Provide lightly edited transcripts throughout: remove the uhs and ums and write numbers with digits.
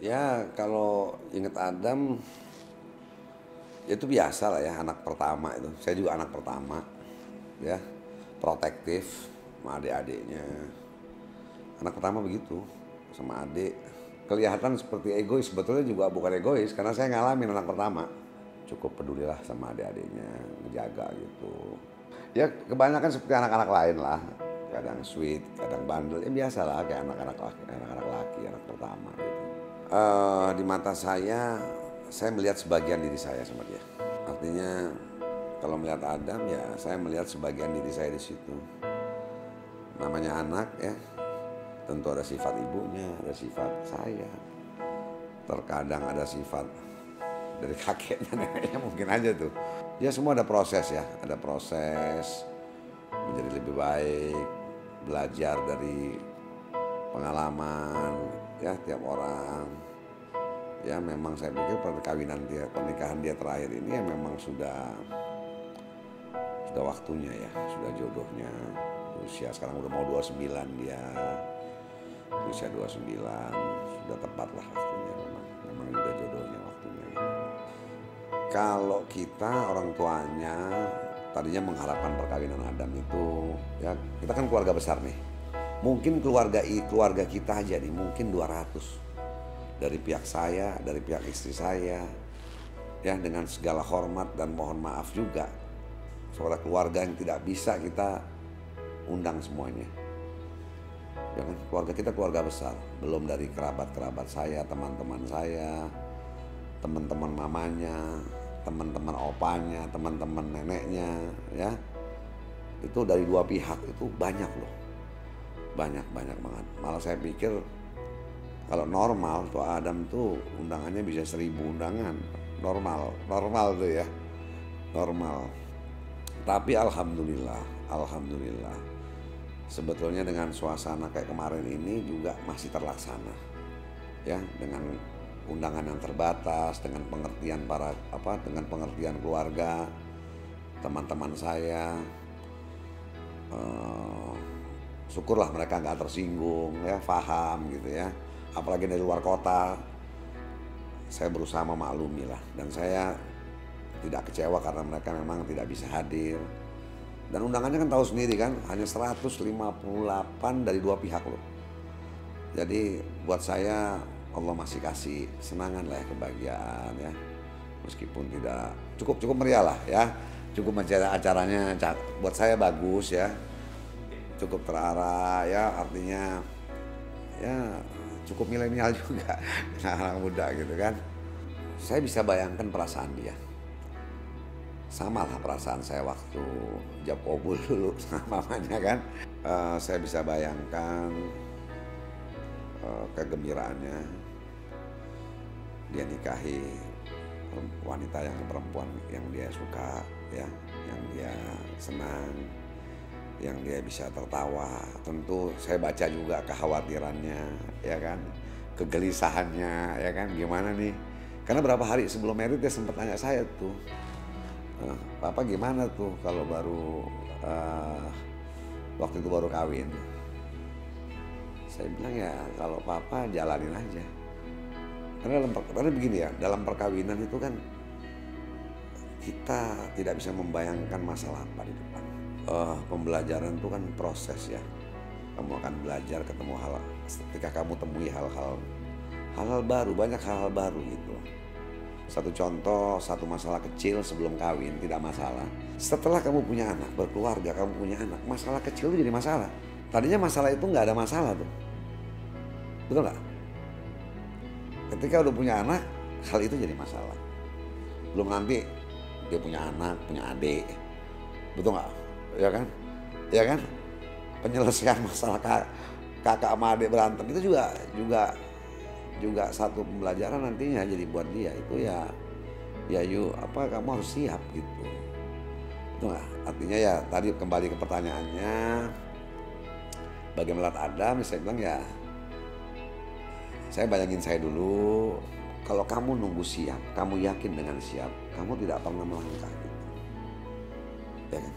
Ya kalau inget Adam, ya itu biasa lah ya, anak pertama itu. Saya juga anak pertama, ya, protektif sama adik-adiknya. Anak pertama begitu, sama adik. Kelihatan seperti egois, sebetulnya juga bukan egois, karena saya ngalamin anak pertama. Cukup pedulilah sama adik-adiknya, ngejaga gitu. Ya kebanyakan seperti anak-anak lain lah. Kadang sweet, kadang bandel, ya biasa lah kayak anak-anak laki, anak pertama gitu. Di mata saya melihat sebagian diri saya sama dia. Artinya kalau melihat Adam ya saya melihat sebagian diri saya di situ. Namanya anak ya, tentu ada sifat ibunya, ada sifat saya. Terkadang ada sifat dari kakeknya, neneknya mungkin aja tuh. Ya semua ada proses ya, ada proses menjadi lebih baik, belajar dari pengalaman ya tiap orang. Ya memang saya pikir pernikahan dia terakhir ini ya memang sudah waktunya ya, sudah jodohnya. Usia sekarang udah mau 29 dia. Usia 29 sudah tepat lah waktunya memang. Memang udah jodohnya waktunya. Kalau kita orang tuanya tadinya mengharapkan perkawinan Adam itu, ya kita kan keluarga besar nih. Mungkin keluarga kita aja nih, mungkin 200 dari pihak saya, dari pihak istri saya, ya dengan segala hormat dan mohon maaf juga, saudara keluarga yang tidak bisa kita undang semuanya. Ya kan, keluarga kita keluarga besar, belum dari kerabat-kerabat saya, teman-teman saya, teman-teman mamanya, teman-teman opanya, teman-teman neneknya, ya itu dari dua pihak itu banyak loh, banyak banget. Malah saya pikir kalau normal tuh Adam tuh undangannya bisa 1000 undangan. Normal tuh ya. Normal. Tapi alhamdulillah. Sebetulnya dengan suasana kayak kemarin ini juga masih terlaksana. Ya, dengan undangan yang terbatas, dengan pengertian keluarga, teman-teman saya. Syukurlah mereka nggak tersinggung ya, paham gitu ya. Apalagi dari luar kota, saya berusaha memaklumi lah, dan saya tidak kecewa karena mereka memang tidak bisa hadir. Dan undangannya kan tahu sendiri kan, hanya 158 dari dua pihak loh. Jadi buat saya Allah masih kasih senangan lah ya, kebahagiaan ya. Meskipun tidak cukup meriah lah ya, cukup acaranya buat saya bagus ya, cukup terarah ya, artinya ya cukup milenial juga, anak muda gitu kan. Saya bisa bayangkan perasaan dia. Sama lah perasaan saya waktu jab kabul dulu sama mamanya kan. Saya bisa bayangkan kegembiraannya dia nikahi perempuan yang dia suka ya, yang dia senang, yang dia bisa tertawa. Tentu saya baca juga kekhawatirannya ya kan, kegelisahannya ya kan, gimana nih, karena berapa hari sebelum merit dia sempat tanya saya tuh, Papa gimana tuh kalau baru waktu itu baru kawin. Saya bilang ya kalau Papa jalanin aja, karena begini ya, dalam perkawinan itu kan kita tidak bisa membayangkan masalah apa di depan. Pembelajaran itu kan proses ya. Kamu akan belajar ketemu ketika kamu temui hal-hal baru, banyak hal-hal baru gitu. Satu contoh, satu masalah kecil sebelum kawin tidak masalah. Setelah kamu punya anak, berkeluarga, kamu punya anak, masalah kecil itu jadi masalah. Tadinya masalah itu nggak ada masalah tuh, betul nggak? Ketika udah punya anak, hal itu jadi masalah. Belum nanti dia punya anak, punya adik, betul nggak? Ya kan? Ya kan? Penyelesaian masalah kakak sama adik berantem itu juga satu pembelajaran nantinya jadi buat dia itu ya kamu harus siap gitu. Itu nggak? Artinya ya tadi kembali ke pertanyaannya, bagaimana Adam, saya bilang ya, saya bayangin saya dulu, kalau kamu nunggu siap, kamu yakin dengan siap, kamu tidak pernah melangkah gitu. Ya kan?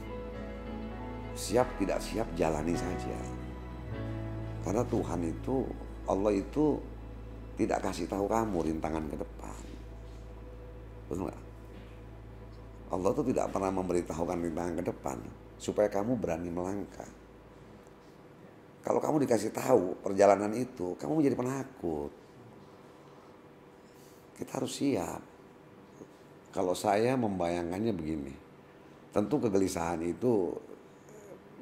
Siap tidak siap jalani saja. Karena Tuhan itu, Allah itu tidak kasih tahu kamu rintangan ke depan. Betul nggak? Allah tuh tidak pernah memberitahukan rintangan ke depan supaya kamu berani melangkah. Kalau kamu dikasih tahu perjalanan itu, kamu menjadi penakut. Kita harus siap. Kalau saya membayangkannya begini, tentu kegelisahan itu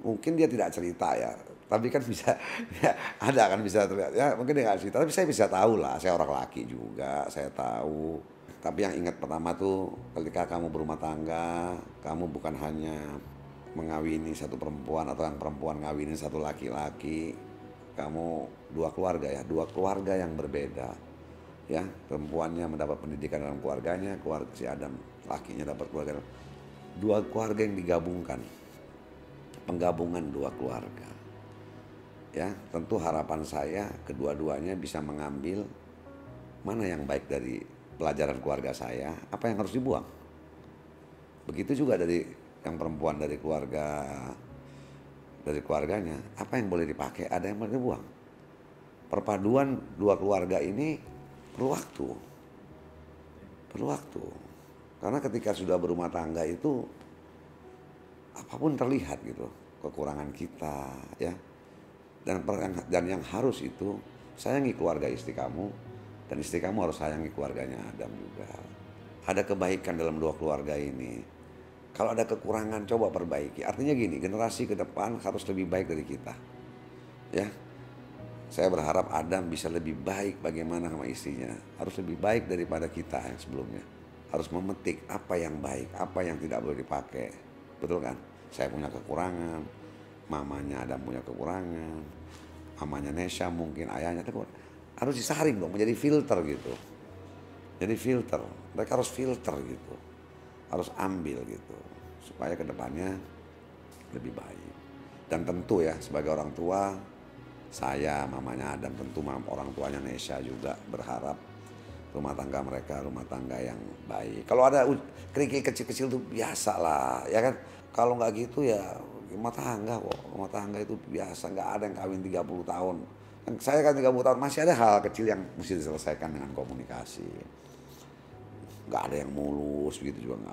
mungkin dia tidak cerita ya, tapi kan bisa ya, ada kan bisa terlihat ya, mungkin dia nggak cerita, tapi saya bisa tahu lah, saya orang laki juga, saya tahu. Tapi yang ingat pertama tuh ketika kamu berumah tangga, kamu bukan hanya mengawini satu perempuan atau yang perempuan ngawinin satu laki-laki, kamu dua keluarga ya, dua keluarga yang berbeda ya. Perempuannya mendapat pendidikan dalam keluarganya, keluarga si Adam lakinya dapat keluarga, dua keluarga yang digabungkan, penggabungan dua keluarga ya. Tentu harapan saya kedua-duanya bisa mengambil mana yang baik dari pelajaran keluarga saya, apa yang harus dibuang. Begitu juga dari yang perempuan dari keluarganya, apa yang boleh dipakai, ada yang boleh dibuang. Perpaduan dua keluarga ini perlu waktu. Karena ketika sudah berumah tangga itu apapun terlihat gitu, kekurangan kita ya. Dan yang harus itu sayangi keluarga istri kamu, dan istri kamu harus sayangi keluarganya Adam juga. Ada kebaikan dalam dua keluarga ini. Kalau ada kekurangan coba perbaiki. Artinya gini, generasi ke depan harus lebih baik dari kita. Ya. Saya berharap Adam bisa lebih baik bagaimana sama istrinya. Harus lebih baik daripada kita yang sebelumnya. Harus memetik apa yang baik, apa yang tidak boleh dipakai. Betul kan? Saya punya kekurangan, mamanya Adam punya kekurangan, mamanya Nesha mungkin, ayahnya itu harus disaring dong, menjadi filter gitu. Jadi filter, mereka harus filter gitu. Harus ambil gitu supaya kedepannya lebih baik. Dan tentu ya sebagai orang tua, saya mamanya Adam, tentu orang tuanya Nesha juga berharap rumah tangga mereka rumah tangga yang baik. Kalau ada kerikil kecil-kecil itu biasa lah ya kan. Kalau nggak gitu ya rumah tangga kok, rumah tangga itu biasa, nggak ada yang kawin 30 tahun. Saya kan 30 tahun masih ada hal kecil yang mesti diselesaikan dengan komunikasi. Nggak ada yang mulus begitu juga,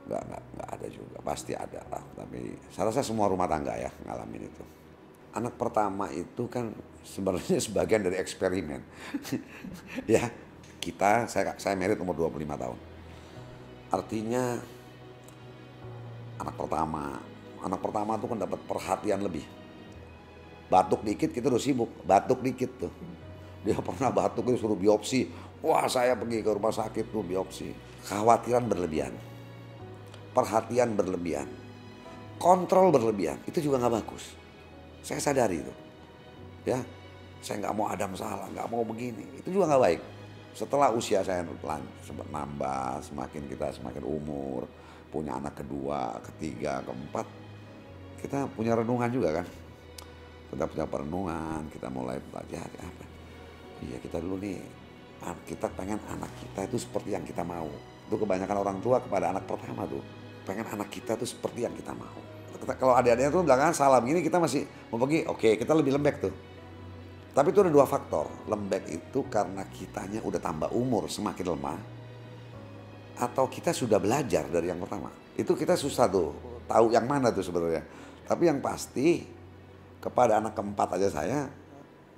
nggak ada juga, pasti ada lah. Tapi saya rasa semua rumah tangga ya ngalamin itu. Anak pertama itu kan sebenarnya sebagian dari eksperimen. Ya, saya married umur 25 tahun. Artinya anak pertama tuh kan dapat perhatian lebih. Batuk dikit kita udah sibuk, batuk dikit tuh. Dia pernah batuk itu suruh biopsi. Wah, saya pergi ke rumah sakit tuh biopsi. Kekhawatiran berlebihan, perhatian berlebihan, kontrol berlebihan, itu juga nggak bagus. Saya sadari itu, ya. Saya nggak mau Adam salah, nggak mau begini, itu juga nggak baik. Setelah usia saya sempat nambah, semakin umur, punya anak kedua, ketiga, keempat, kita punya renungan juga kan. Kita punya perenungan, kita mulai pelajari apa. Iya, kita dulu nih, kita pengen anak kita itu seperti yang kita mau. Itu kebanyakan orang tua kepada anak pertama tuh, pengen anak kita tuh seperti yang kita mau. Kalau adik-adiknya tuh belakangan salah begini, kita masih mau pergi, oke, kita lebih lembek tuh. Tapi itu ada dua faktor. Lembek itu karena kitanya udah tambah umur, semakin lemah, atau kita sudah belajar dari yang pertama. Itu kita susah tuh tahu yang mana tuh sebenarnya. Tapi yang pasti kepada anak keempat aja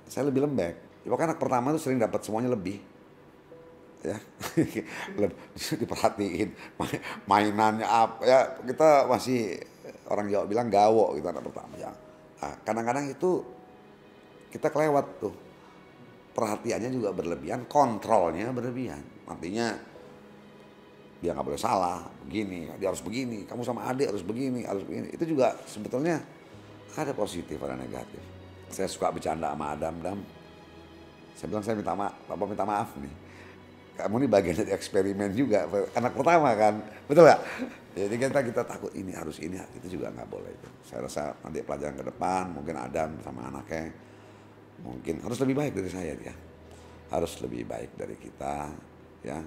saya lebih lembek. Ya, pokoknya anak pertama tuh sering dapat semuanya lebih. Ya, diperhatiin mainannya apa ya, kita masih orang Jawa bilang gawo gitu anak pertama ya. Nah, kadang-kadang itu kita kelewat tuh, perhatiannya juga berlebihan, kontrolnya berlebihan. Artinya dia nggak boleh salah, begini, dia harus begini, kamu sama adik harus begini, itu juga sebetulnya ada positif ada negatif. Saya suka bercanda sama Adam, saya bilang saya Papa minta maaf nih, kamu ini bagian dari eksperimen juga, anak pertama kan, betul gak? Jadi kita takut ini harus ini, itu juga nggak boleh itu. Saya rasa nanti pelajaran ke depan mungkin Adam sama anaknya mungkin harus lebih baik dari saya dia, harus lebih baik dari kita ya.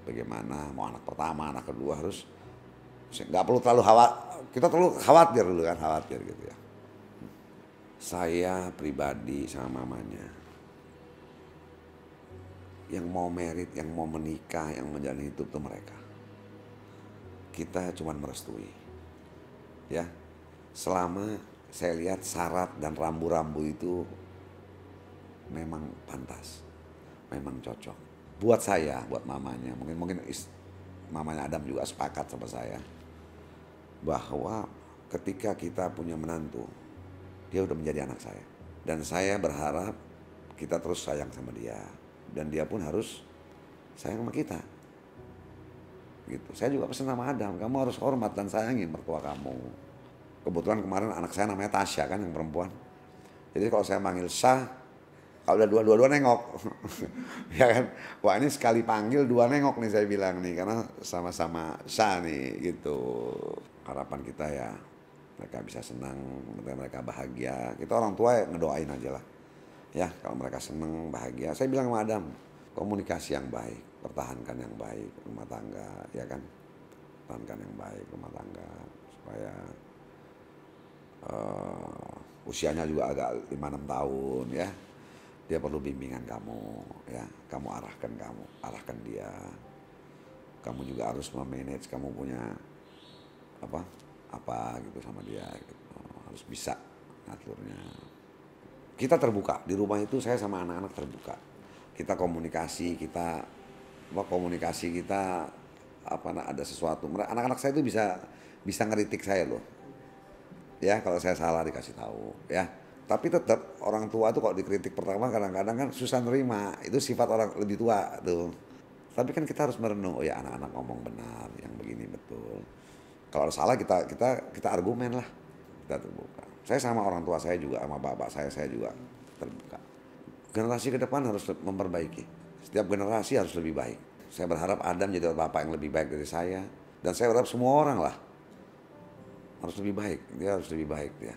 Bagaimana mau anak pertama, anak kedua harus nggak perlu terlalu kita terlalu khawatir dulu kan, khawatir gitu ya. Saya pribadi sama mamanya yang mau merit, yang mau menikah, yang menjalani hidup itu mereka. Kita cuma merestui. Ya, selama saya lihat syarat dan rambu-rambu itu memang pantas, memang cocok. Buat saya, buat mamanya, mungkin mamanya Adam juga sepakat sama saya bahwa ketika kita punya menantu, dia udah menjadi anak saya. Dan saya berharap kita terus sayang sama dia. Dan dia pun harus sayang sama kita. Gitu. Saya juga pesan sama Adam, kamu harus hormat dan sayangi mertua kamu. Kebetulan kemarin anak saya namanya Tasya kan, yang perempuan. Jadi kalau saya manggil Syah, kalau udah dua-dua nengok. Ya kan, wah ini sekali panggil dua nengok nih saya bilang nih, karena sama-sama Syah nih gitu. Harapan kita ya mereka bisa senang, mereka bahagia. Kita orang tua ya ngedoain aja lah. Ya kalau mereka senang, bahagia. Saya bilang sama Adam, komunikasi yang baik, pertahankan yang baik rumah tangga, ya kan? Pertahankan yang baik rumah tangga supaya usianya juga agak 5-6 tahun ya. Dia perlu bimbingan kamu ya, kamu arahkan dia. Kamu juga harus memanage, kamu punya apa gitu sama dia gitu. Harus bisa ngaturnya. Kita terbuka di rumah itu, saya sama anak-anak terbuka. Kita komunikasi, kita ada sesuatu. Anak-anak saya itu bisa ngeritik saya loh. Ya kalau saya salah dikasih tahu ya. Tapi tetap orang tua tuh kalau dikritik pertama kadang-kadang kan susah nerima. Itu sifat orang lebih tua tuh. Tapi kan kita harus merenung, oh ya anak-anak ngomong benar, yang begini betul. Kalau salah kita argumen lah. Kita terbuka. Saya sama orang tua saya juga, sama bapak saya juga terbuka. Generasi ke depan harus memperbaiki. Setiap generasi harus lebih baik. Saya berharap Adam jadi bapak yang lebih baik dari saya. Dan saya berharap semua orang lah harus lebih baik. Dia harus lebih baik dia.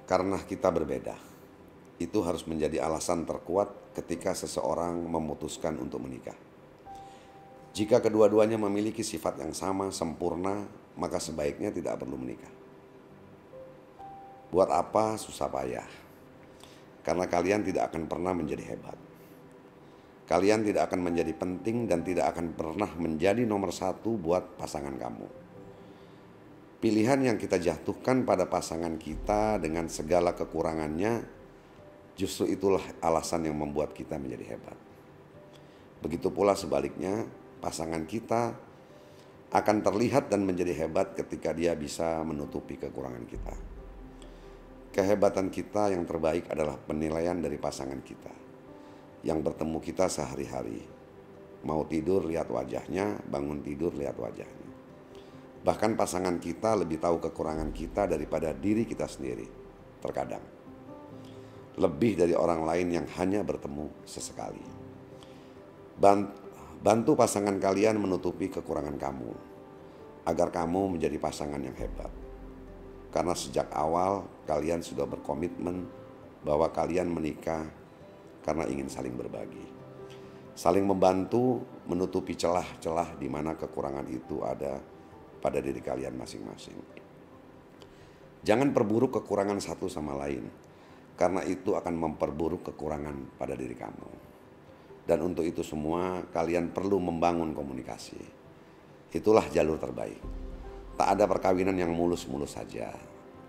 Karena kita berbeda. Itu harus menjadi alasan terkuat ketika seseorang memutuskan untuk menikah. Jika kedua-duanya memiliki sifat yang sama, sempurna, maka sebaiknya tidak perlu menikah. Buat apa susah payah? Karena kalian tidak akan pernah menjadi hebat. Kalian tidak akan menjadi penting dan tidak akan pernah menjadi nomor satu buat pasangan kamu. Pilihan yang kita jatuhkan pada pasangan kita dengan segala kekurangannya, justru itulah alasan yang membuat kita menjadi hebat. Begitu pula sebaliknya, pasangan kita akan terlihat dan menjadi hebat ketika dia bisa menutupi kekurangan kita. Kehebatan kita yang terbaik adalah penilaian dari pasangan kita yang bertemu kita sehari-hari. Mau tidur lihat wajahnya, bangun tidur lihat wajahnya. Bahkan pasangan kita lebih tahu kekurangan kita daripada diri kita sendiri. Terkadang lebih dari orang lain yang hanya bertemu sesekali. Bantu pasangan kalian menutupi kekurangan kamu agar kamu menjadi pasangan yang hebat. Karena sejak awal kalian sudah berkomitmen bahwa kalian menikah karena ingin saling berbagi. Saling membantu menutupi celah-celah di mana kekurangan itu ada pada diri kalian masing-masing. Jangan perburuk kekurangan satu sama lain, karena itu akan memperburuk kekurangan pada diri kamu. Dan untuk itu semua kalian perlu membangun komunikasi. Itulah jalur terbaik. Tak ada perkawinan yang mulus-mulus saja,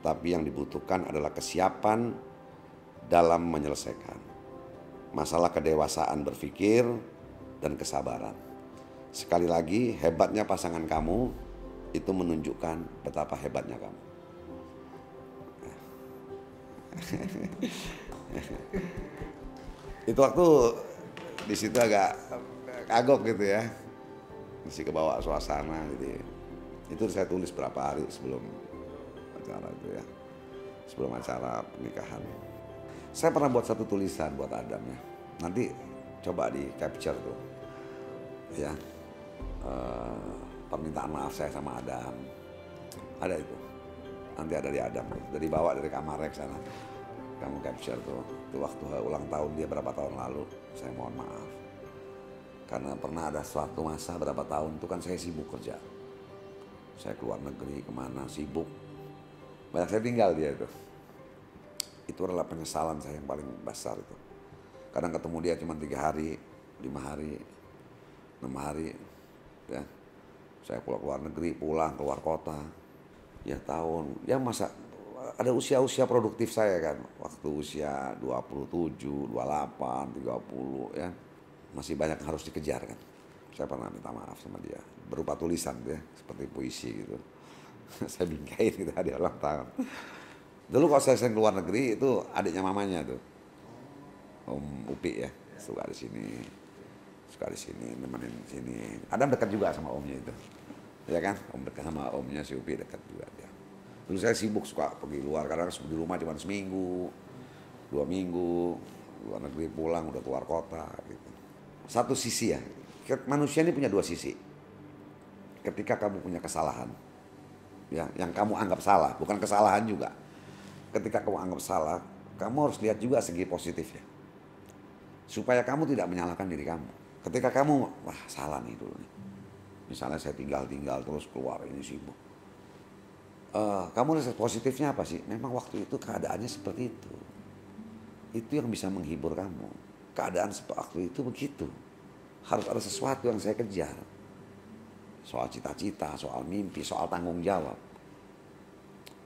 tapi yang dibutuhkan adalah kesiapan dalam menyelesaikan masalah, kedewasaan berpikir, dan kesabaran. Sekali lagi, hebatnya pasangan kamu itu menunjukkan betapa hebatnya kamu. Itu waktu di situ agak kagok gitu ya, masih kebawa suasana gitu. Itu saya tulis berapa hari sebelum acara itu ya, sebelum acara pernikahan. Saya pernah buat satu tulisan buat Adam ya. Nanti coba di capture tuh, ya. Permintaan maaf saya sama Adam. Ada itu. Nanti ada di Adam. Dari bawa dari kamarnya ke sana. Kamu capture tuh. Itu waktu ulang tahun dia berapa tahun lalu. Saya mohon maaf. Karena pernah ada suatu masa berapa tahun itu kan saya sibuk kerja. Saya keluar negeri kemana sibuk. Banyak saya tinggal dia itu. Itu adalah penyesalan saya yang paling besar itu. Kadang ketemu dia cuma 3 hari. 5 hari, 6 hari, ya. Saya keluar negeri, pulang keluar kota, ya tahun, ya masa ada usia-usia produktif saya kan, waktu usia 27, 28, 30 ya, masih banyak yang harus dikejar kan. Saya pernah minta maaf sama dia, berupa tulisan ya, seperti puisi gitu. Saya bingkain gitu hadiah ulang tahun. Dulu kalau saya sering keluar negeri itu adiknya mamanya tuh, Om Upi ya, suka di sini, nemenin sini. Adam dekat juga sama omnya itu, ya kan? Om dekat sama omnya si Upi, dekat juga dia. Dulu saya sibuk suka pergi luar, kadang di rumah cuma seminggu, 2 minggu, luar negeri pulang udah keluar kota gitu. Satu sisi ya, manusia ini punya 2 sisi. Ketika kamu punya kesalahan, ya, yang kamu anggap salah, bukan kesalahan juga. Ketika kamu anggap salah, kamu harus lihat juga segi positifnya. Supaya kamu tidak menyalahkan diri kamu. Ketika kamu, wah salah nih dulu nih. Misalnya saya tinggal terus keluar ini sibuk. Kamu lihat positifnya apa sih? Memang waktu itu keadaannya seperti itu. Itu yang bisa menghibur kamu. Keadaan waktu itu begitu. Harus ada sesuatu yang saya kejar. Soal cita-cita, soal mimpi, soal tanggung jawab.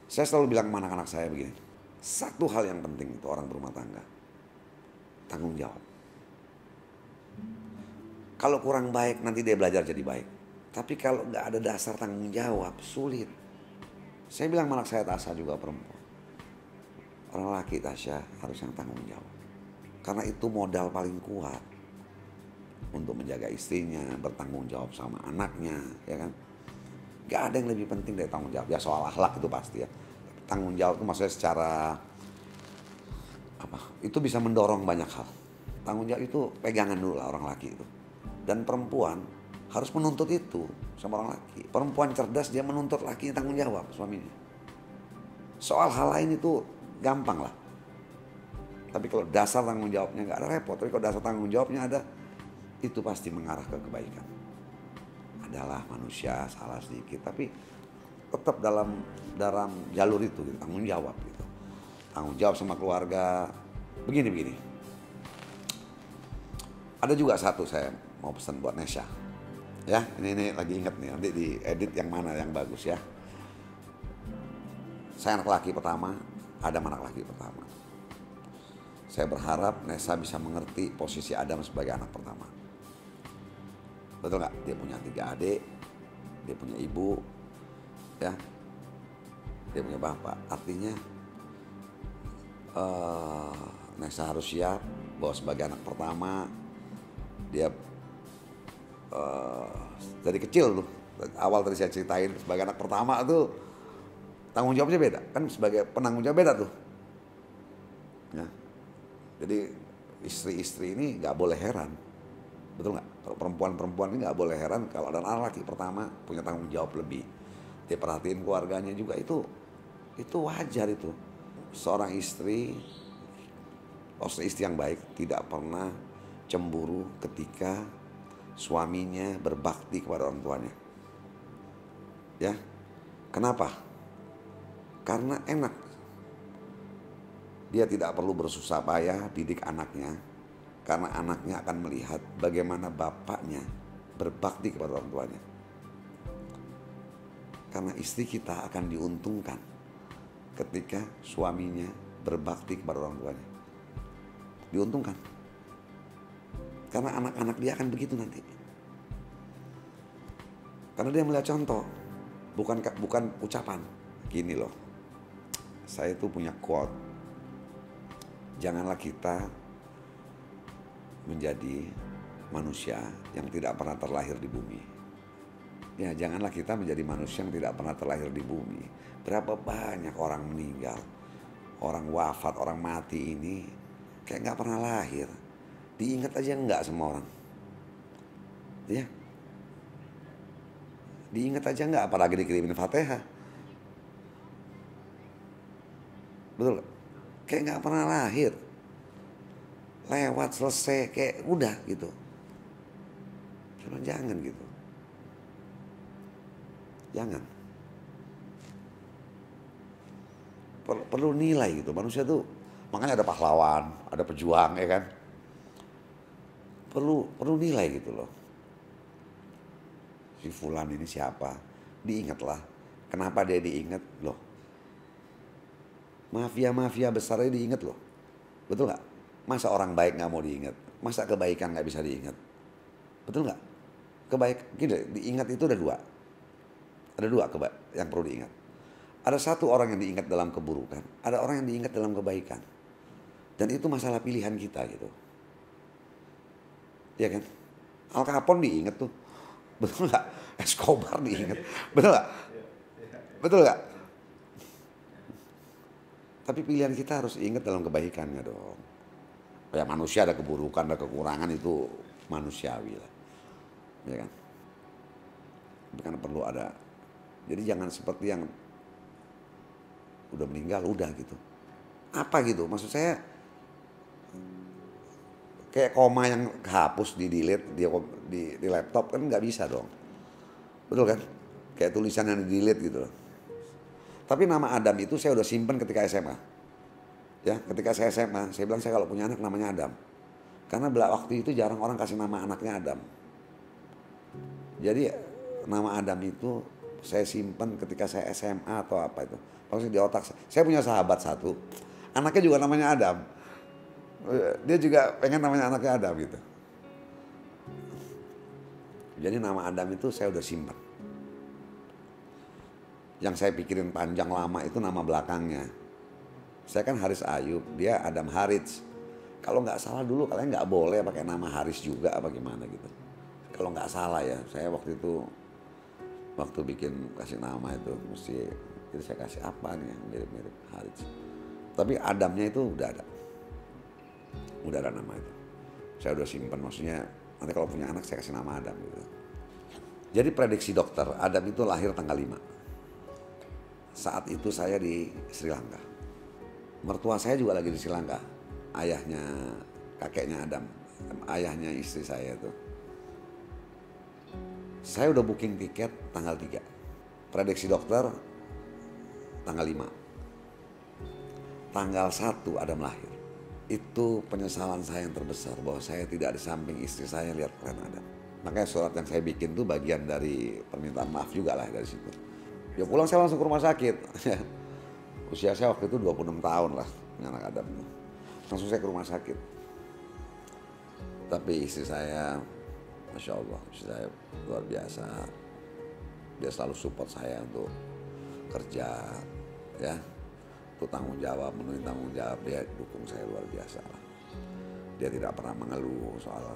Saya selalu bilang sama anak-anak saya begini. Satu hal yang penting itu orang berumah tangga. Tanggung jawab. Kalau kurang baik nanti dia belajar jadi baik. Tapi kalau nggak ada dasar tanggung jawab, sulit. Saya bilang sama anak saya Tasya juga perempuan. Orang laki Tasya harus yang tanggung jawab. Karena itu modal paling kuat. Untuk menjaga istrinya, bertanggung jawab sama anaknya, ya kan. Gak ada yang lebih penting dari tanggung jawab. Ya soal akhlak itu pasti ya. Tanggung jawab itu maksudnya secara apa? Itu bisa mendorong banyak hal. Tanggung jawab itu pegangan dulu lah orang laki itu. Dan perempuan harus menuntut itu sama orang laki. Perempuan cerdas dia menuntut lakinya tanggung jawab suaminya. Soal hal lain itu gampang lah. Tapi kalau dasar tanggung jawabnya nggak ada repot. Tapi kalau dasar tanggung jawabnya ada, itu pasti mengarah ke kebaikan. Adalah manusia salah sedikit, tapi tetap dalam jalur itu gitu, tanggung jawab gitu. Tanggung jawab sama keluarga. Begini. Ada juga satu saya mau pesan buat Nesha. Ya, ini lagi inget nih, nanti diedit yang mana yang bagus ya. Saya anak laki pertama, Adam anak laki pertama. Saya berharap Nesa bisa mengerti posisi Adam sebagai anak pertama. Betul nggak? Dia punya 3 adik, dia punya ibu, ya, dia punya bapak. Artinya Nesa harus siap bahwa sebagai anak pertama dia dari kecil tuh, awal tadi saya ceritain sebagai anak pertama tuh tanggung jawabnya beda, kan sebagai penanggung jawab beda tuh. Ya. Jadi istri-istri ini nggak boleh heran, betul nggak? Perempuan-perempuan ini nggak boleh heran kalau ada anak laki pertama punya tanggung jawab lebih. Dia perhatiin keluarganya juga, itu wajar itu. Seorang istri yang baik tidak pernah cemburu ketika suaminya berbakti kepada orang tuanya. Ya, kenapa? Karena enak. Dia tidak perlu bersusah payah didik anaknya, karena anaknya akan melihat bagaimana bapaknya berbakti kepada orang tuanya. Karena istri kita akan diuntungkan ketika suaminya berbakti kepada orang tuanya. Diuntungkan. Karena anak-anak dia akan begitu nanti. Karena dia melihat contoh, bukan ucapan. Gini loh, saya itu punya quote. Janganlah kita menjadi manusia yang tidak pernah terlahir di bumi. Ya, janganlah kita menjadi manusia yang tidak pernah terlahir di bumi. Berapa banyak orang meninggal, orang wafat, orang mati ini kayak nggak pernah lahir. Diingat aja nggak sama orang. Ya, diingat aja nggak, apalagi dikirimin Fatihah. Betul, kayak nggak pernah lahir. Lewat, selesai, kayak udah gitu. Cuma jangan gitu. Jangan. Perlu nilai gitu. Manusia tuh, makanya ada pahlawan, ada pejuang, ya kan. perlu nilai gitu loh. Si fulan ini siapa? Diingatlah. Kenapa dia diingat loh? Mafia besarnya diingat loh. Betul nggak? Masa orang baik nggak mau diingat? Masa kebaikan nggak bisa diingat? Betul nggak? Gini, diingat itu ada dua. Ada dua yang perlu diingat. Ada satu orang yang diingat dalam keburukan, ada orang yang diingat dalam kebaikan. Dan itu masalah pilihan kita gitu. Ya kan? Al Capone diingat tuh. Betul nggak? Escobar diingat. Betul nggak? Betul nggak? Tapi pilihan kita harus ingat dalam kebaikannya dong. Ya manusia ada keburukan, ada kekurangan, itu manusiawi lah. Ya kan? Bukan perlu ada. Jadi jangan seperti yang udah meninggal, udah gitu. Apa gitu? Maksud saya kayak koma yang hapus, di delete di laptop kan nggak bisa dong. Betul kan? Kayak tulisan yang di delete gitu loh. Tapi nama Adam itu saya udah simpen ketika SMA. Ya, ketika saya SMA, saya bilang saya kalau punya anak namanya Adam. Karena waktu itu jarang orang kasih nama anaknya Adam. Jadi nama Adam itu saya simpan ketika saya SMA atau apa itu. Maksudnya di otak saya punya sahabat satu, anaknya juga namanya Adam. Dia juga pengen namanya anaknya Adam gitu. Jadi nama Adam itu saya udah simpan. Yang saya pikirin panjang lama itu nama belakangnya. Saya kan Haris Ayub, dia Adam Harits. Kalau nggak salah dulu kalian nggak boleh pakai nama Haris juga apa gimana gitu. Kalau nggak salah ya, saya waktu itu bikin kasih nama itu mesti, jadi saya kasih apa nih yang mirip-mirip Harits. Tapi Adamnya itu udah ada nama itu. Saya udah simpan, maksudnya nanti kalau punya anak saya kasih nama Adam gitu. Jadi prediksi dokter, Adam itu lahir tanggal 5. Saat itu saya di Sri Lanka. Mertua saya juga lagi di Sri Lanka. Kakeknya Adam, ayahnya istri saya itu. Saya udah booking tiket tanggal 3. Prediksi dokter tanggal 5. Tanggal 1 Adam lahir. Itu penyesalan saya yang terbesar bahwa saya tidak di samping istri saya lihat keren Adam. Makanya surat yang saya bikin itu bagian dari permintaan maaf juga lah dari situ. Ya pulang saya langsung ke rumah sakit. Usia saya waktu itu 26 tahun lah, anak Adam. Langsung saya ke rumah sakit. Tapi istri saya, Masya Allah, istri saya luar biasa. Dia selalu support saya untuk kerja, ya, untuk tanggung jawab, memenuhi tanggung jawab. Dia dukung saya luar biasa lah. Dia tidak pernah mengeluh soal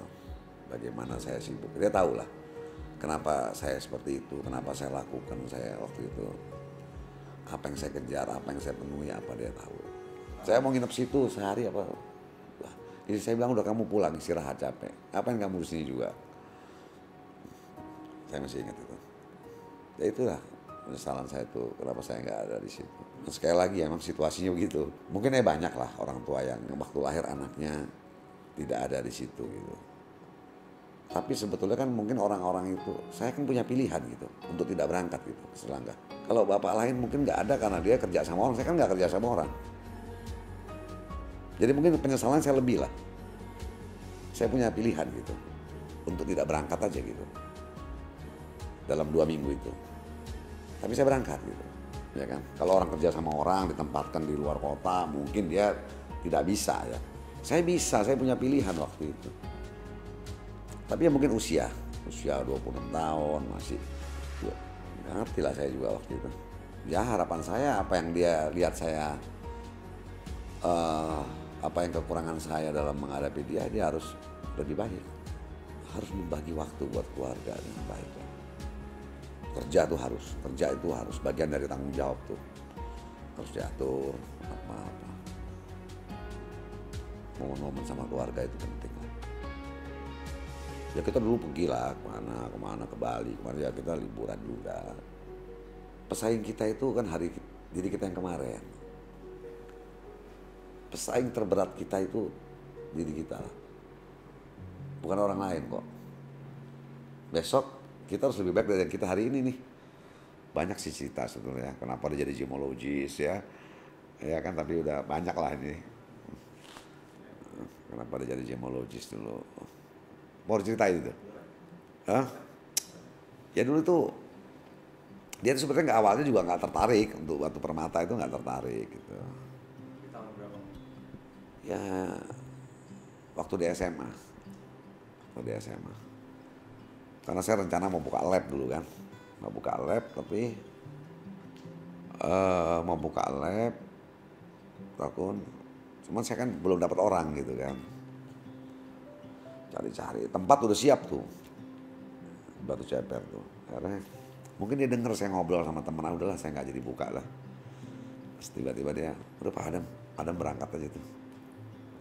bagaimana saya sibuk. Dia tahu lah kenapa saya seperti itu, kenapa saya lakukan saya waktu itu. Apa yang saya kejar, apa yang saya penuhi, apa dia tahu. Saya mau nginep situ sehari apa. Jadi saya bilang udah kamu pulang istirahat capek. Apa yang kamu di sini juga? Saya masih ingat itu. Ya itulah penyesalan saya itu kenapa saya nggak ada di situ. Dan sekali lagi emang situasinya begitu. Mungkin banyak lah orang tua yang waktu lahir anaknya tidak ada di situ gitu. Tapi sebetulnya kan mungkin orang-orang itu, saya kan punya pilihan gitu untuk tidak berangkat gitu ke Sri Lanka. Kalau bapak lain mungkin nggak ada karena dia kerja sama orang, saya kan nggak kerja sama orang. Jadi mungkin penyesalan saya lebih lah. Saya punya pilihan gitu untuk tidak berangkat aja gitu dalam 2 minggu itu. Tapi saya berangkat gitu, ya kan. Kalau orang kerja sama orang ditempatkan di luar kota, mungkin dia tidak bisa ya. Saya bisa, saya punya pilihan waktu itu. Tapi ya mungkin usia 26 tahun masih, ya, ngerti lah saya juga waktu itu. Ya harapan saya apa yang dia lihat saya, apa yang kekurangan saya dalam menghadapi dia harus lebih baik. Harus membagi waktu buat keluarga dengan baik. Kerja itu harus bagian dari tanggung jawab tuh. Harus diatur apa-apa. Momen-momen sama keluarga itu penting. Ya kita dulu pergi lah kemana ke Bali, kemarin ya kita liburan juga. Pesaing kita itu kan diri kita yang kemarin. Pesaing terberat kita itu diri kita, bukan orang lain kok. Besok kita harus lebih baik dari yang kita hari ini nih. Banyak sih cerita sebetulnya, kenapa dia jadi gemologis ya kan, tapi udah banyak lah ini. Kenapa dia jadi gemologis dulu. Mau ceritain itu? Hah? Ya dulu tuh dia tuh sebenarnya awalnya juga nggak tertarik untuk batu permata, itu nggak tertarik gitu. Di tahun berapa? Ya waktu di SMA. Karena saya rencana mau buka lab dulu kan. Mau buka lab tapi cuman saya kan belum dapat orang gitu kan. Cari-cari tempat udah siap tuh. Batu Ceper tuh. Karena mungkin dia denger saya ngobrol sama teman, udahlah saya nggak jadi buka lah. Terus tiba-tiba dia, udah Pak Adam berangkat aja tuh.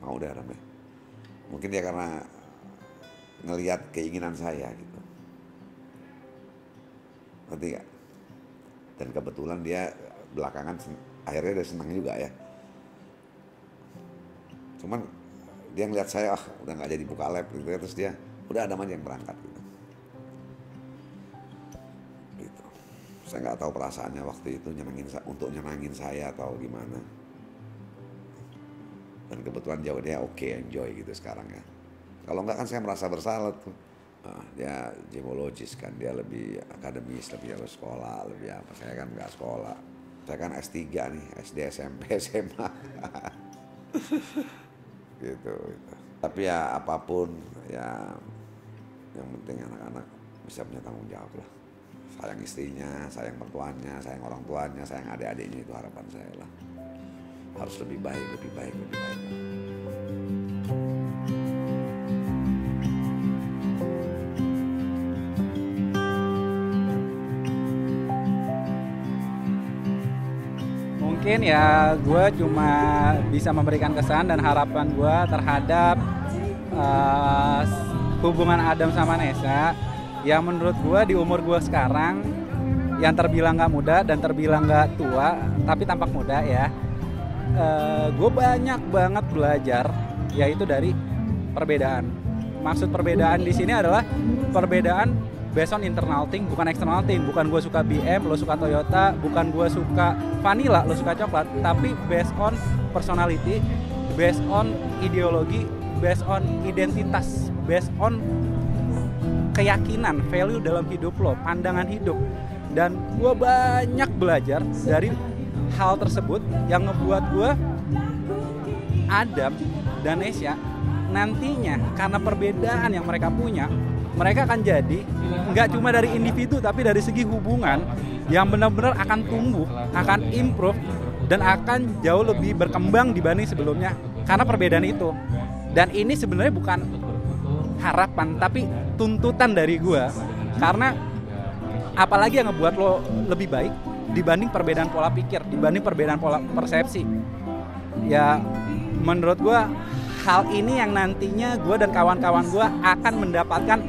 Mau deh Adam ya. Mungkin dia karena ngelihat keinginan saya gitu. Ngerti gak? Dan kebetulan dia belakangan akhirnya dia senang juga ya. Cuman dia ngeliat saya, udah nggak jadi buka lab gitu ya, terus dia udah Adam aja yang berangkat gitu. Saya nggak tahu perasaannya waktu itu untuk nyenangin saya atau gimana. Dan kebetulan jauh dia enjoy gitu sekarang ya. Kalau nggak kan saya merasa bersalah tuh. Dia gemologis kan, dia lebih akademis, lebih harus sekolah, lebih apa. Saya kan nggak sekolah. Saya kan S3 nih, SD, SMP, SMA. gitu. Tapi ya apapun ya yang penting anak-anak bisa punya tanggung jawab lah. Sayang istrinya, sayang mertuanya, sayang orang tuanya, sayang adik-adiknya, itu harapan saya lah. Harus lebih baik. Mungkin ya gue cuma bisa memberikan kesan dan harapan gue terhadap hubungan Adam sama Nessa. Yang menurut gue di umur gue sekarang yang terbilang gak muda dan terbilang gak tua tapi tampak muda ya, gue banyak banget belajar yaitu dari perbedaan. Maksud perbedaan di sini adalah perbedaan based on internal thing, bukan external thing. Bukan gue suka BM, lo suka Toyota, bukan gue suka vanilla, lo suka coklat, tapi based on personality, based on ideologi, based on identitas, based on keyakinan, value dalam hidup lo, pandangan hidup. Dan gue banyak belajar dari hal tersebut yang ngebuat gue, Adam dan Nesya nantinya karena perbedaan yang mereka punya, mereka akan jadi nggak cuma dari individu tapi dari segi hubungan yang benar-benar akan tumbuh, akan improve dan akan jauh lebih berkembang dibanding sebelumnya karena perbedaan itu. Dan ini sebenarnya bukan harapan tapi tuntutan dari gue, karena apalagi yang ngebuat lo lebih baik dibanding perbedaan pola pikir, dibanding perbedaan pola persepsi. Ya menurut gue hal ini yang nantinya gue dan kawan-kawan gue akan mendapatkan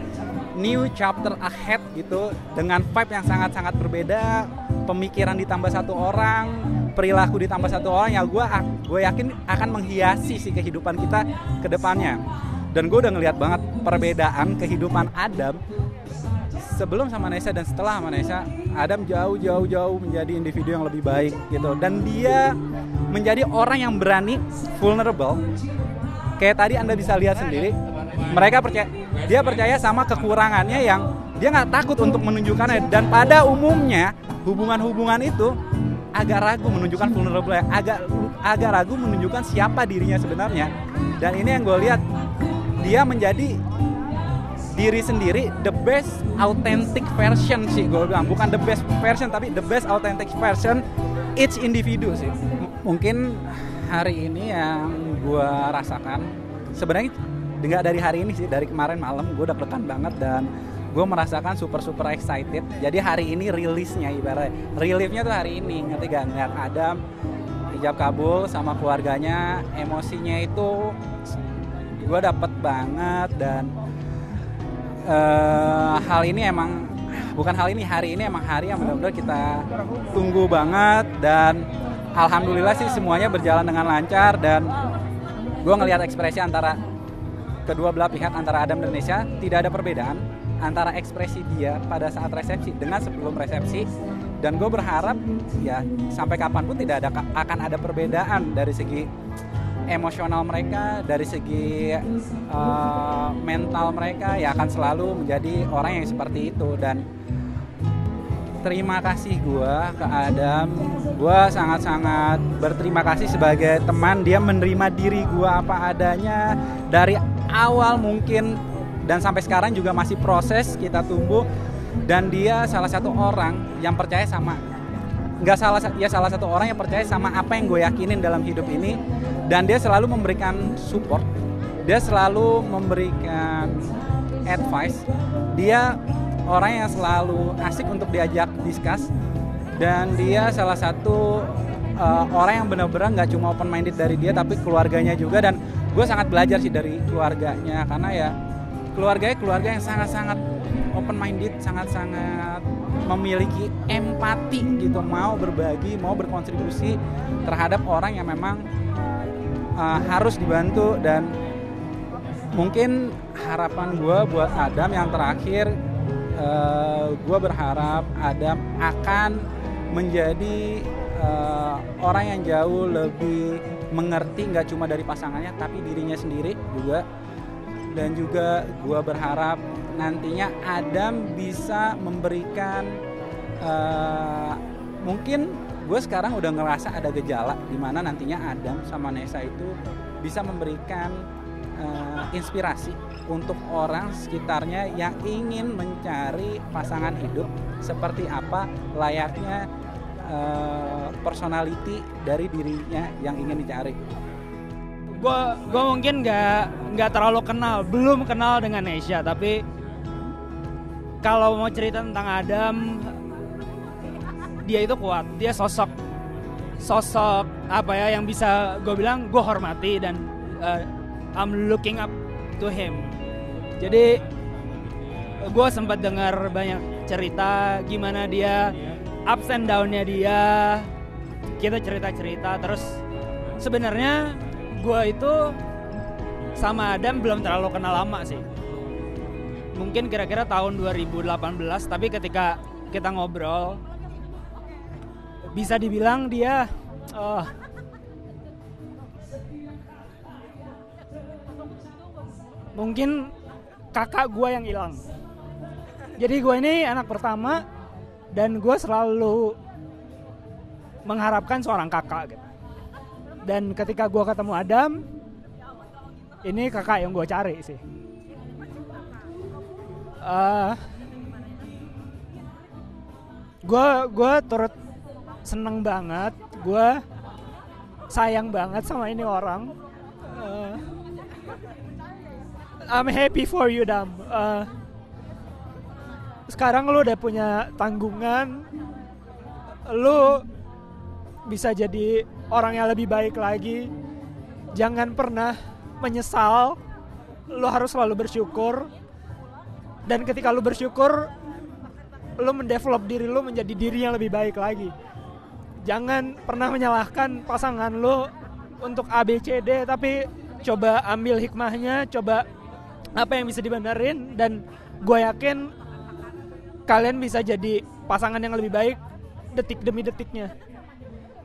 new chapter ahead gitu, dengan vibe yang sangat-sangat berbeda, pemikiran ditambah satu orang, perilaku ditambah satu orang yang gue yakin akan menghiasi si kehidupan kita ke depannya. Dan gue udah ngeliat banget perbedaan kehidupan Adam sebelum sama Nessa dan setelah sama Nessa. Adam jauh menjadi individu yang lebih baik gitu, dan dia menjadi orang yang berani, vulnerable. Kayak tadi Anda bisa lihat sendiri, dia percaya sama kekurangannya yang dia nggak takut untuk menunjukkannya. Dan pada umumnya hubungan itu agak ragu menunjukkan vulnerable, agak ragu menunjukkan siapa dirinya sebenarnya. Dan ini yang gue lihat, dia menjadi diri sendiri, the best authentic version sih gue bilang. Bukan the best version tapi the best authentic version each individu sih. Mungkin hari ini yang gue rasakan sebenarnya nggak dari hari ini sih, dari kemarin malam gue udah deg-degan banget dan gue merasakan super excited. Jadi hari ini rilisnya, ibaratnya reliefnya tuh hari ini, ngerti gak? Ngeliat Adam hijab kabul sama keluarganya, emosinya itu gue dapet banget. Dan hari ini emang hari yang benar-benar kita tunggu banget. Dan alhamdulillah sih semuanya berjalan dengan lancar. Dan gue ngelihat ekspresi antara kedua belah pihak, antara Adam dan Nesya, tidak ada perbedaan antara ekspresi dia pada saat resepsi dengan sebelum resepsi. Dan gue berharap ya sampai kapanpun tidak akan ada perbedaan dari segi emosional mereka, dari segi mental mereka ya akan selalu menjadi orang yang seperti itu. Dan terima kasih gue ke Adam, gue sangat-sangat berterima kasih sebagai teman. Dia menerima diri gue apa adanya dari awal mungkin, dan sampai sekarang juga masih proses kita tumbuh. Dan dia salah satu orang yang percaya sama, salah satu orang yang percaya sama apa yang gue yakinin dalam hidup ini. Dan dia selalu memberikan support, dia selalu memberikan advice. Dia orang yang selalu asik untuk diajak discuss, dan dia salah satu orang yang benar-benar nggak cuma open minded dari dia, tapi keluarganya juga. Dan gue sangat belajar sih dari keluarganya, karena ya keluarga yang sangat-sangat open minded, sangat-sangat memiliki empati gitu, mau berbagi, mau berkontribusi terhadap orang yang memang harus dibantu. Dan mungkin harapan gue buat Adam yang terakhir, gue berharap Adam akan menjadi orang yang jauh lebih mengerti, nggak cuma dari pasangannya tapi dirinya sendiri juga. Dan juga gue berharap nantinya Adam bisa memberikan, mungkin gue sekarang udah ngerasa ada gejala di mana nantinya Adam sama Nessa itu bisa memberikan inspirasi untuk orang sekitarnya yang ingin mencari pasangan hidup seperti apa layaknya personality dari dirinya yang ingin dicari. Gue mungkin nggak terlalu kenal, belum kenal dengan Nesha, tapi kalau mau cerita tentang Adam, dia itu kuat, dia sosok apa ya yang bisa gue bilang gue hormati, dan I'm looking up to him. Jadi gue sempat dengar banyak cerita gimana dia ups and down-nya dia, kita cerita-cerita. Terus sebenarnya gue itu sama Adam belum terlalu kenal lama sih, mungkin kira-kira tahun 2018. Tapi ketika kita ngobrol, bisa dibilang dia mungkin kakak gue yang hilang. Jadi gue ini anak pertama, dan gue selalu mengharapkan seorang kakak gitu. Dan ketika gue ketemu Adam, ini kakak yang gue cari sih. Gue turut seneng banget, gue sayang banget sama ini orang. I'm happy for you, Dam. Sekarang lu udah punya tanggungan, lu bisa jadi orang yang lebih baik lagi. Jangan pernah menyesal, lu harus selalu bersyukur. Dan ketika lu bersyukur, lu mendevelop diri lu menjadi diri yang lebih baik lagi. Jangan pernah menyalahkan pasangan lu untuk ABCD, tapi coba ambil hikmahnya, coba apa yang bisa dibenerin, dan gue yakin kalian bisa jadi pasangan yang lebih baik detik demi detiknya.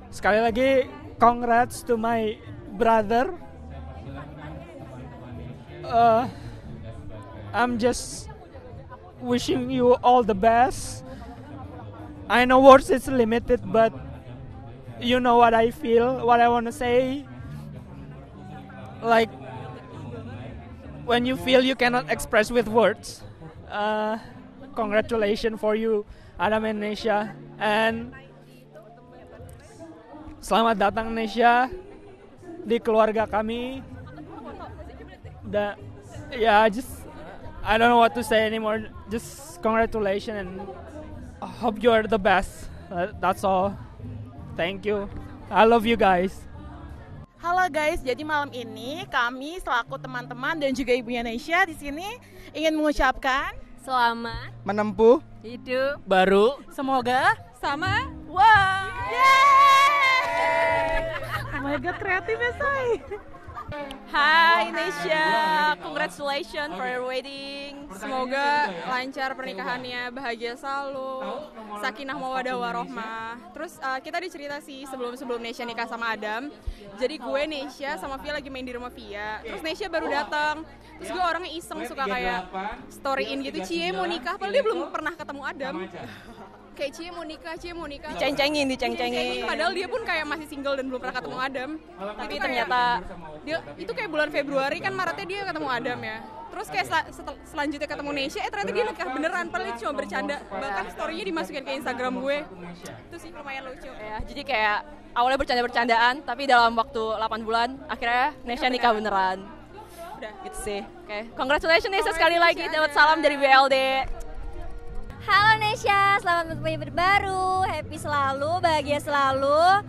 Sekali lagi, congrats to my brother. I'm just wishing you all the best. I know words is limited, but you know what I feel, what I want to say. Like, when you feel you cannot express with words. Congratulations for you, Adam and Nesha. And selamat datang Nesha di keluarga kami. I don't know what to say anymore. Just congratulations, and I hope you are the best. That's all. Thank you. I love you guys. Halo guys, jadi malam ini kami selaku teman-teman dan juga ibunya Nesha di sini ingin mengucapkan selamat menempuh hidup baru. Semoga sama wow. Yeay! Oh my god, kreatif ya say. Hi Nesha, congratulations for your wedding. semoga lancar pernikahannya, bahagia selalu, sakinah mawaddah warohmah. Terus kita dicerita sih sebelum Nesya nikah sama Adam. Jadi gue, Nesya sama Via lagi main di rumah Via. Terus Nesya baru datang. Terus gue orangnya iseng, suka kayak storyin gitu, Cie mau nikah, padahal dia belum pernah ketemu Adam. Kayak Cie mau nikah. Diceng-cengin. Padahal dia pun kayak masih single dan belum pernah ketemu Adam. Tapi ternyata dia itu kayak bulan Februari kan, Maretnya dia ketemu Adam ya. Terus kayak selanjutnya ketemu Nesya, ternyata dia nikah beneran, padahal dia cuma bercanda. Bahkan story-nya dimasukin ke Instagram gue. Itu sih lumayan lucu. Ya, jadi kayak awalnya bercanda-bercandaan, tapi dalam waktu 8 bulan akhirnya Nesya nikah beneran. Udah gitu sih. Oke. Congratulations Nesya sekali lagi, dapat salam dari BLD. Halo Nesya, selamat bertemu baru, happy selalu, bahagia selalu.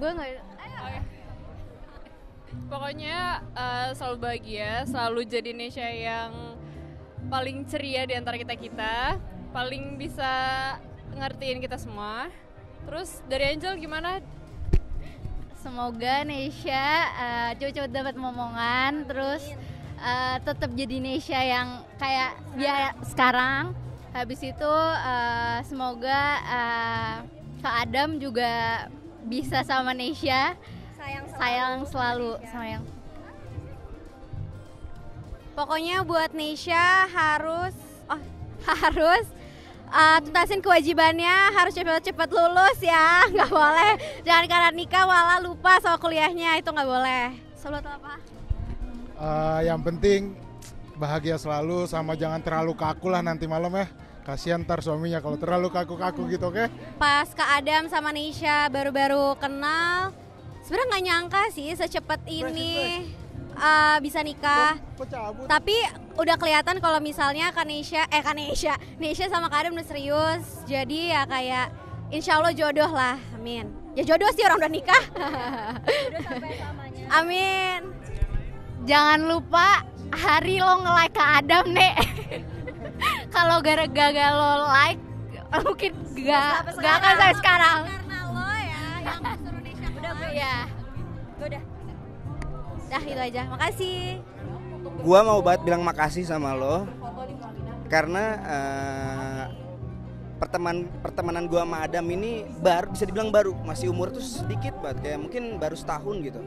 Gue nggak. Pokoknya selalu bahagia, selalu jadi Nesya yang paling ceria di antara kita, paling bisa ngertiin kita semua. Terus dari Angel gimana? Semoga Nesya cepet-cepet dapat momongan, terus tetap jadi Nesya yang kayak dia sekarang. Habis itu semoga Kak Adam juga bisa sama Nesya sayang selalu sayang. Pokoknya buat Nesya harus tuntasin kewajibannya, harus cepet-cepet lulus ya, nggak boleh jangan karena nikah malah lupa soal kuliahnya, itu nggak boleh. Salut apa? Yang penting bahagia selalu, sama jangan terlalu kaku lah nanti malam ya. Kasihan ntar suaminya kalau terlalu kaku-kaku gitu, oke? Pas Kak Adam sama Nesya baru-baru kenal, sebenarnya nggak nyangka sih secepat ini bisa nikah. Tapi udah kelihatan kalau misalnya Nesya sama Kak Adam udah serius. Jadi ya kayak insya Allah jodoh lah, amin. Ya jodoh sih, orang udah nikah. Jodoh sampai selamanya. Amin. Jangan lupa hari lo nge-like Kak Adam, Nek. Kalau gara-gara lo like, mungkin gak akan sampai sekarang. Karena lo ya yang suruh Nesya udah gue ya. Gue udah. Dah itu aja, makasih. Gua mau banget bilang makasih sama lo. Karena pertemanan gua sama Adam ini bisa dibilang baru. Masih umur tuh sedikit banget, kayak mungkin baru setahun gitu.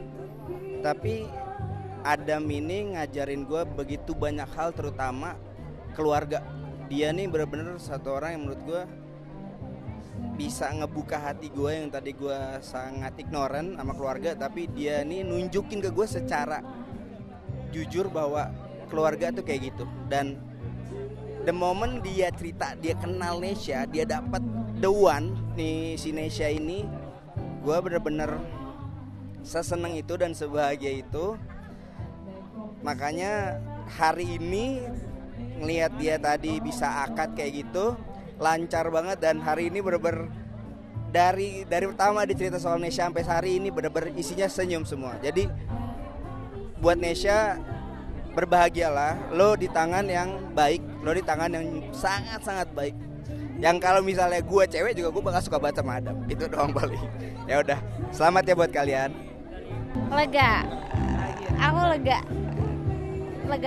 Tapi Adam ini ngajarin gue begitu banyak hal, terutama keluarga. Dia nih benar-benar satu orang yang menurut gue bisa ngebuka hati gue yang tadi gue sangat ignoran sama keluarga, tapi dia nih nunjukin ke gue secara jujur bahwa keluarga tuh kayak gitu. Dan the moment dia cerita dia kenal Nesya, dia dapat the one nih si Nesya ini, gue bener-bener seseneng itu dan sebahagia itu. Makanya hari ini ngelihat dia tadi bisa akad kayak gitu lancar banget, dan hari ini bener-bener dari pertama dicerita soal Nesya sampai hari ini bener-bener isinya senyum semua. Jadi buat Nesya, berbahagialah, lo di tangan yang baik, lo di tangan yang sangat-sangat baik. Yang kalau misalnya gue cewek juga gue bakal suka banget sama Adam. Itu doang paling. Ya udah, selamat ya buat kalian. Lega. Aku lega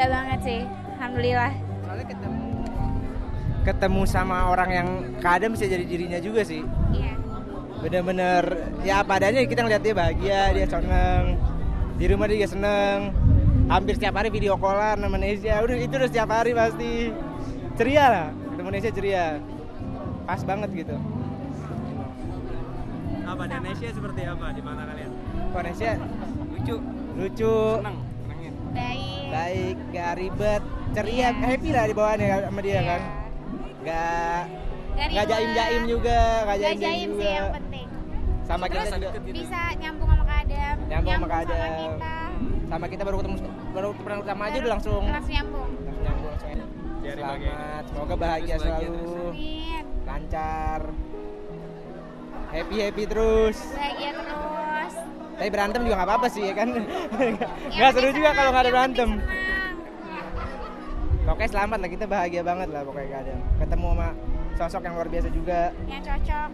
banget sih, alhamdulillah. Soalnya ketemu sama orang yang kadang bisa jadi dirinya juga sih. Iya. Bener-bener ya apa adanya, kita ngeliat dia bahagia, dia seneng. Di rumah dia seneng. Hampir setiap hari video callan sama Nesya. Udah itu udah setiap hari pasti. Ceria lah, ketemu Nesya ceria. Pas banget gitu. Apa dan Nesya seperti apa di mata kalian? Kok Nesya lucu, senengin. Baik, gak ribet, ceria, happy lah dibawaannya sama dia kan. Gak jaim-jaim juga, gak jaim juga. Sih yang penting. Sama terus kita juga bisa nyambung sama Kak Adam. Nyambung sama Kak Adam. Sama kita. Sama kita baru pernah ketemu aja udah langsung nyambung. Selamat, semoga bahagia selalu. Amin. Lancar. Happy terus. Bahagia terus. Tapi berantem juga gak apa-apa sih ya kan. Gak seru juga kalau gak ada berantem. Pokoknya selamat lah, kita bahagia banget lah pokoknya Kak Adam. Ketemu sama sosok yang luar biasa juga. Yang cocok,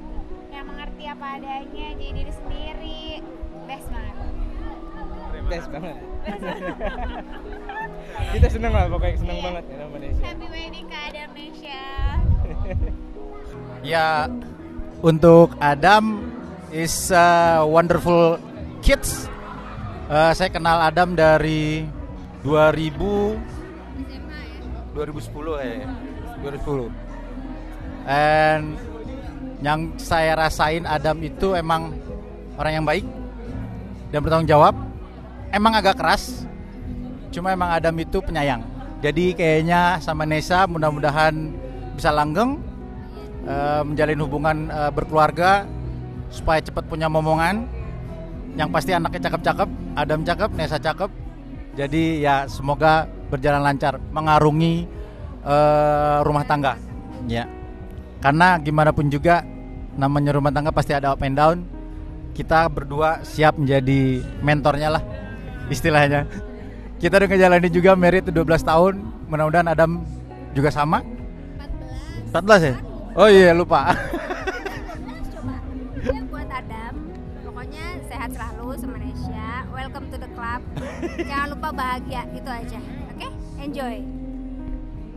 yang mengerti apa adanya, jadi diri sendiri. Best banget. Terima best banget. Kita seneng lah, pokoknya seneng banget ya Indonesia. Happy wedding ke Adam Nesya. Ya, untuk Adam is wonderful kids. Saya kenal Adam dari 2010 ya. 2010. And yang saya rasain Adam itu emang orang yang baik dan bertanggung jawab. Emang agak keras, cuma emang Adam itu penyayang. Jadi kayaknya sama Nesa mudah-mudahan bisa langgeng, menjalin hubungan berkeluarga supaya cepat punya momongan. Yang pasti anaknya cakep-cakep, Adam cakep, Nesa cakep. Jadi ya semoga berjalan lancar, mengarungi rumah tangga. Ya, karena gimana pun juga namanya rumah tangga pasti ada up and down. Kita berdua siap menjadi mentornya lah istilahnya. Kita udah ngejalanin juga merit 12 tahun. Mudah-mudahan Adam juga sama. 14 ya? Oh iya lupa. Ya, buat Adam, pokoknya sehat selalu sama Nesya. Welcome to the club. Jangan lupa bahagia, itu aja. Oke? Enjoy.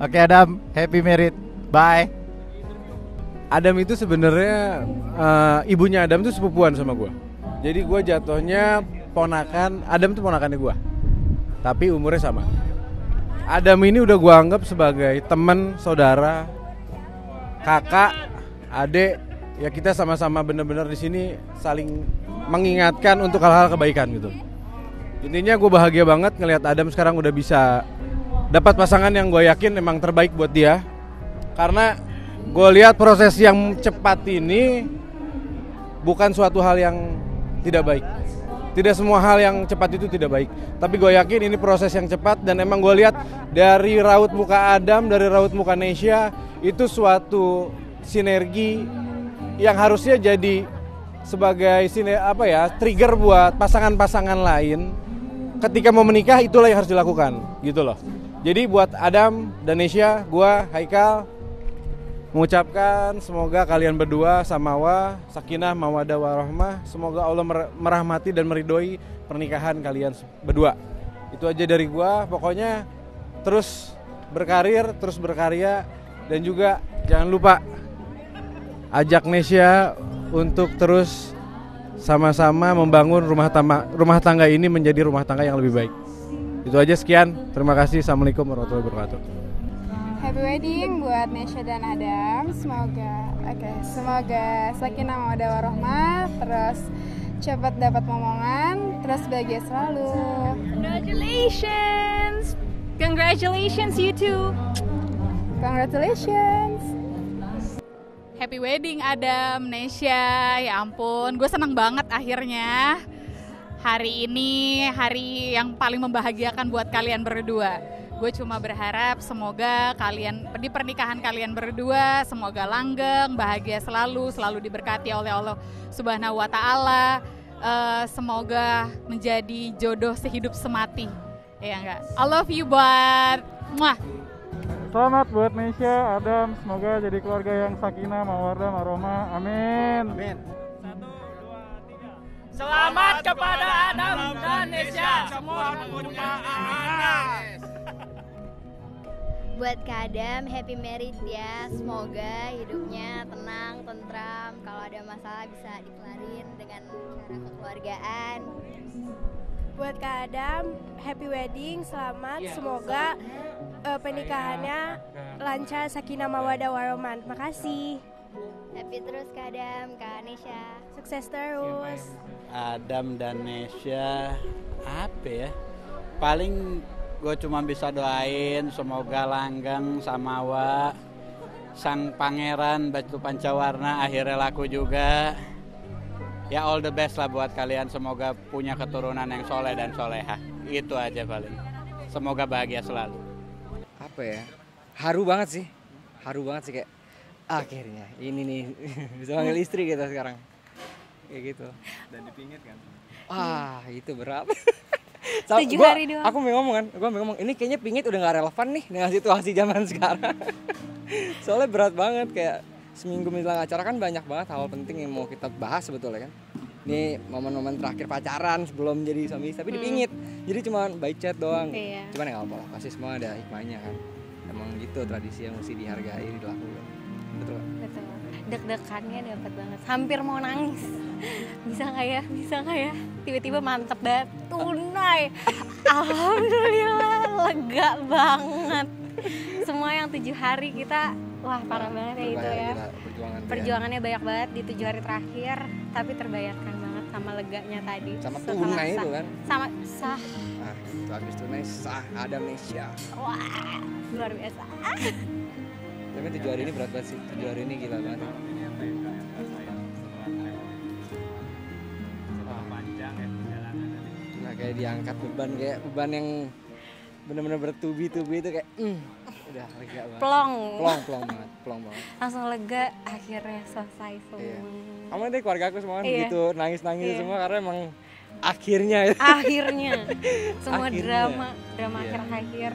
Oke Adam, happy merit. Bye. Adam itu sebenarnya ibunya Adam tuh sepupuan sama gue. Jadi gue jatuhnya ponakan, Adam tuh ponakannya gue. Tapi umurnya sama. Adam ini udah gue anggap sebagai teman, saudara, kakak, adik. Ya kita sama-sama benar-benar di sini saling mengingatkan untuk hal-hal kebaikan gitu. Intinya gue bahagia banget ngelihat Adam sekarang udah bisa dapat pasangan yang gue yakin emang terbaik buat dia. Karena gue lihat proses yang cepat ini bukan suatu hal yang tidak baik. Tidak semua hal yang cepat itu tidak baik. Tapi gue yakin ini proses yang cepat dan emang gue lihat dari raut muka Adam, dari raut muka Nesya itu suatu sinergi yang harusnya jadi sebagai trigger buat pasangan-pasangan lain ketika mau menikah. Itulah yang harus dilakukan gitu loh. Jadi buat Adam dan Nesya, gue Haikal mengucapkan semoga kalian berdua samawa, sakinah, mawaddah warahmah. Semoga Allah merahmati dan meridhoi pernikahan kalian berdua. Itu aja dari gua. Pokoknya terus berkarir, terus berkarya, dan juga jangan lupa ajak Nesya untuk terus sama-sama membangun rumah tangga ini menjadi rumah tangga yang lebih baik. Itu aja, sekian. Terima kasih. Assalamualaikum warahmatullahi wabarakatuh. Happy wedding buat Nesya dan Adam. Semoga sakinah mawaddah warahmah, terus cepat dapat momongan, terus bahagia selalu. Congratulations you two. Congratulations. Happy wedding Adam, Nesya. Ya ampun, gue senang banget akhirnya. Hari ini hari yang paling membahagiakan buat kalian berdua. Gue cuma berharap semoga kalian di pernikahan kalian berdua semoga langgeng, bahagia selalu diberkati oleh Allah Subhanahu wa taala. Semoga menjadi jodoh sehidup semati. Ya enggak? I love you buat. Muah. Selamat buat Nesya, Adam, semoga jadi keluarga yang sakinah, mawaddah, warahmah. Amin. Amin. Selamat kepada Adam dan Nesya. Semua punya anak. Buat Kak Adam, happy married ya. Semoga hidupnya tenang, tentram. Kalau ada masalah bisa dikelarin dengan cara kekeluargaan. Buat Kak Adam, happy wedding, selamat. Semoga pernikahannya lancar, sakinah mawaddah warahmah. Makasih. Happy terus Kak Adam, Kak Nesya. Sukses terus. Adam dan Nesya, apa ya? Paling gue cuma bisa doain semoga langgeng samawa, sang pangeran batu pancawarna akhirnya laku juga. Ya all the best lah buat kalian, semoga punya keturunan yang soleh dan soleha. Itu aja paling. Semoga bahagia selalu. Apa ya? Haru banget sih kayak akhirnya ini nih bisa panggil istri kita sekarang. Kayak gitu. Dan dipingit kan? Itu berat. 7 hari doang. Aku mau ngomong, ini kayaknya pingit udah gak relevan nih dengan situasi zaman sekarang. Soalnya berat banget, kayak seminggu menjelang acara kan banyak banget hal penting yang mau kita bahas sebetulnya kan. Ini momen-momen terakhir pacaran sebelum jadi suami, tapi dipingit. Jadi cuma by chat doang. Iya. Cuman ya nggak apa-apa, pasti semua ada hikmahnya kan. Emang gitu tradisi yang mesti dihargai, dilakukan. Betul nggak? Betul. Deg-degannya dapat banget. Hampir mau nangis. Bisa nggak ya? Tiba-tiba mantep banget. Tunai. Alhamdulillah, lega banget. Semua yang 7 hari kita, wah parah banget ya itu ya. Perjuangannya banyak banget di 7 hari terakhir, tapi terbayarkan banget sama leganya tadi. Sama Setelah tunai sah. itu kan. Sama sah. Nah, itu habis tunai sah Adam Nesya. Wah, luar biasa. Tapi 7 hari ini berat banget sih. 7 hari ini gila banget. Nah, kayak diangkat beban yang benar-benar bertubi-tubi itu kayak udah lega banget. Plong banget. Langsung lega, akhirnya selesai semua. Iya. Kamu nanti keluarga aku semua kan Iya. gitu nangis-nangis Iya. semua karena emang akhirnya Semua Akhirnya. drama Iya. akhir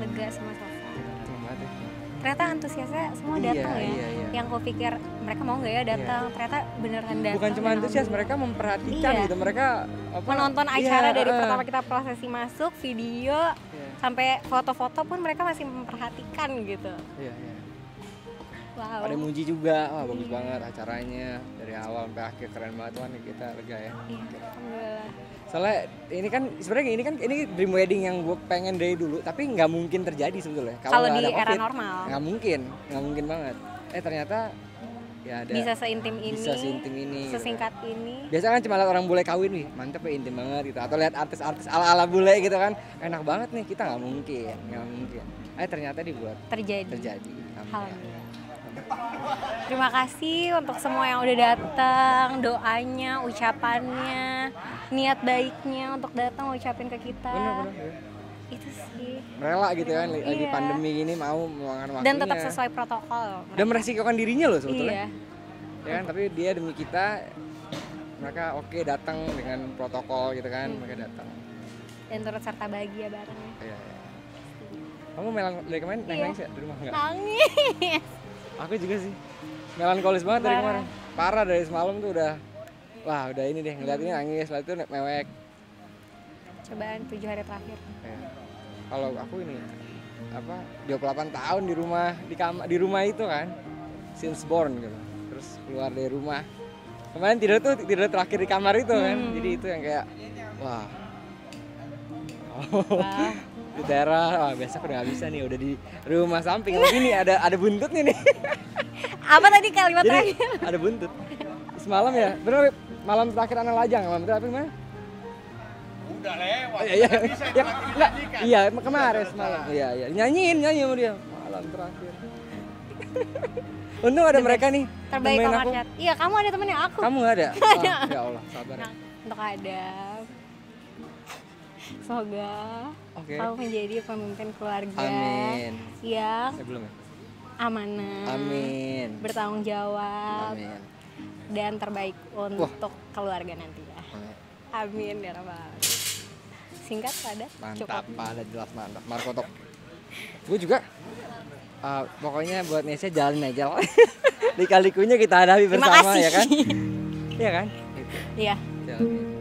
lega semua selesai. Seneng banget ya. Ternyata antusiasnya semua Iya, datang ya. iya. Yang aku pikir mereka mau nggak ya datang, ternyata beneran datang. Bukan cuma dan antusias, mereka memperhatikan Iya. gitu. Mereka menonton acara Iya, dari pertama kita prosesi masuk, video, Iya. sampai foto-foto pun mereka masih memperhatikan gitu. Iya. Wow. Ada muji juga, wah bagus banget acaranya dari awal sampai akhir, keren banget tuh, kita lega ya. Iya, alhamdulillah. Soalnya ini dream wedding yang gue pengen dari dulu, tapi nggak mungkin terjadi sebetulnya. Kalau nggak di ada era COVID. normal. Nggak mungkin banget. Ternyata ya ada. Bisa seintim ini, gitu. sesingkat ini. Biasa kan cuma lihat orang bule kawin nih, mantep ya, intim banget gitu. Atau lihat artis-artis ala-ala bule gitu kan, enak banget nih, kita nggak mungkin. Ternyata dibuat terjadi. Alhamdulillah. Terima kasih untuk semua yang udah datang, doanya, ucapannya, niat baiknya untuk datang ucapin ke kita. Bener. Itu sih. Rela gitu kan, lagi Iya. pandemi gini mau meluangkan waktunya. Dan tetap sesuai protokol. Dan meresikokan dirinya loh sebetulnya. Iya. Ya kan, tapi dia demi kita, mereka oke datang dengan protokol gitu kan, mereka datang. Dan turut serta bahagia bareng. Iya. Kamu dari kemarin Iya. nangis ya di rumah nggak? Nangis. Aku juga sih, melankolis banget dari Parah. kemarin. Parah, dari semalam tuh udah ini deh, ngeliat ini nangis, lalu itu mewek. Cobaan 7 hari terakhir. Ya. Kalau aku ini 28 tahun di rumah itu kan, since born gitu. Terus keluar dari rumah. Kemarin tidur terakhir di kamar itu kan, jadi itu yang kayak wah. Di daerah, biasa aku udah gak bisa nih, udah di rumah samping. Tapi nih ada buntutnya nih. Apa tadi kalimat Jadi, terakhir? ada buntut. Semalam ya, bener malam terakhir anak lajang, malam terakhir gimana? Udah lewat. Iya, kemarin semalam. Iya, nyanyi sama dia malam terakhir. Untung ada mereka nih. Terbaik nemenin kamar aku. chat. Iya, kamu ada temennya aku. Kamu nggak ada? Ada. Ya Allah, sabar. Nah, untuk Adam. Semoga Oke. kamu menjadi pemimpin keluarga Amin. yang Belum ya? amanah, Amin. bertanggung jawab, Amin. dan terbaik untuk keluarga nanti ya. Amin ya rabbal alamin. Singkat, padat, Mantap, padat, jelas mantap. Markotok. Gue juga pokoknya buat Nesya jalanin aja lah. Lika-likunya kita hadapi Terima bersama kasih. ya kan? Iya kan? Gitu. Iya. Jalanin.